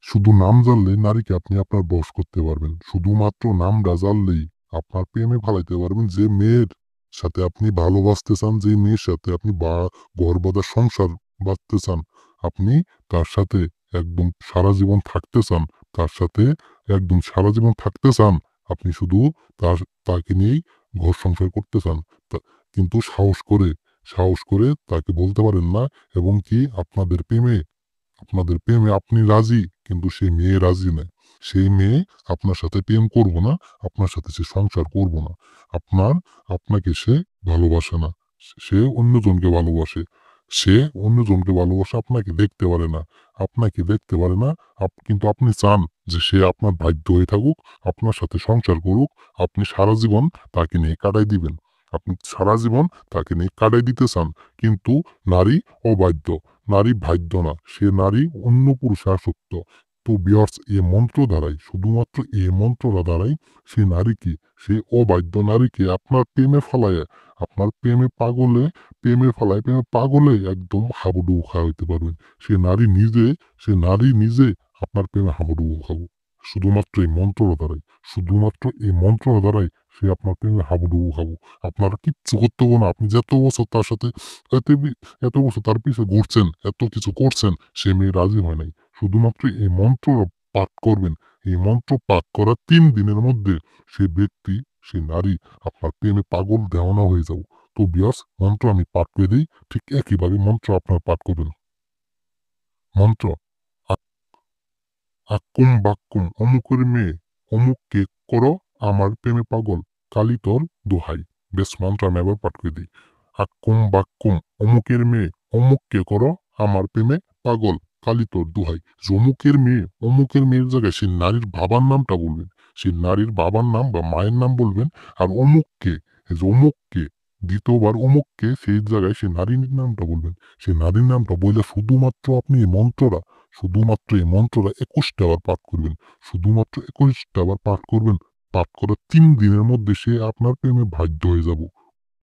শুধু নাম জানলে নারীকে আপনি আপনার বশ করতে পারবেন। শুধুমাত্র নামটা জানলেই আপনার প্রেমে ফালাইতে পারবেন। যে মেয়ের সাথে আপনি ভালোবাসতে চান, যে মেয়ের সাথে আপনি ঘর বাঁধা সংসার বাঁধতে চান, আপনি তার সাথে একদম সারা জীবন থাকতে চান, তার সাথে একদম সারা জীবন থাকতে চান, আপনি শুধু তার তাকে নিয়েই ঘর সংসার করতে চান। তা কিন্তু সাহস করে তাকে বলতে পারেন না, এবং কি আপনাদের প্রেমে আপনি রাজি, কিন্তু সেই মেয়ে রাজি নয়। সেই মেয়ে আপনার সাথে প্রেম করব না, আপনার সাথে সে সংসার করব না। আপনাকে সে ভালোবাসে না। সে অন্যজনকে ভালোবাসে। সে অন্যজনকে ভালোবাসে, আপনাকে দেখতে পারে না। আপনাকে দেখতে পারে না। কিন্তু আপনি চান যে সে আপনার বাধ্য হয়ে থাকুক, আপনার সাথে সংসার করুক। আপনি সারা জীবন তাকে নিয়ে কাটাই দিবেন। আপনি সারা জীবন তাকে নিয়ে কাটাই দিতে চান। কিন্তু নারী অবাধ্য। নারী বাধ্য না। সে নারী অন্য পুরুষে আসক্ত। তো ভিউয়ার্স, এ মন্ত্র দ্বারাই, শুধুমাত্র এ মন্ত্রটা দ্বারাই সে নারীকে, সে অবাধ্য নারীকে আপনার প্রেমে ফালাইয়া, আপনার প্রেমে পাগলে একদম হাবুডুবু খাওয়াইতে পারবেন। সে নারী নিজে আপনার প্রেমে হাবুডুবু খাবো। শুধুমাত্র এই মন্ত্রটা দ্বারাই, শুধুমাত্র এই মন্ত্রটা দ্বারাই সে আপনার প্রেমে হাবুডুবু খাবো। আপনারা কিচ্ছু করতে হবে না। আপনি যত বছর তার সাথে এত এত বছর তার পিছে ঘুরছেন, এত কিছু করছেন, সে মেয়ে রাজি হয় নাই। শুধুমাত্র এই মন্ত্র পাঠ করবেন। এই মন্ত্র পাঠ করার ৩ দিনের মধ্যে সে ব্যক্তি, সে নারী আপনার প্রেমে পাগল দেওয়ানা হয়ে যাব। তো ভিউয়ার্স, মন্ত্র আমি পাঠ করে দিই। ঠিক একইভাবে মন্ত্র আপনারা পাঠ করবেন। মন্ত্র: আক্কুম বাক্কুম অমুকের মেয়ে অমুককে করো আমার প্রেমে পাগল, কালী তোর দোহাই। বেশ, মন্ত্র আমি আবার পাঠ করে দিই। আক্কুম বাক্কুম অমুকের মেয়ে অমুককে করো আমার প্রেমে পাগল, কালী তোর দোহাই। যে অমুকের মেয়ের জায়গায় সেই নারীর বাবার নামটা বলবেন। সেই নারীর বাবার নাম বা মায়ের নাম বলবেন। আর অমুককে, এই যে অমুককে, দ্বিতীয়বার অমুককে, সেই জায়গায় সেই নারীর নামটা বলবেন। সেই নারীর নামটা বলে শুধুমাত্র আপনি এই মন্ত্রটা ২১টা বার পাঠ করবেন। শুধুমাত্র ২১টা বার পাঠ করবেন। পাঠ করার ৩ দিনের মধ্যে সে আপনার প্রেমে বাধ্য হয়ে যাব।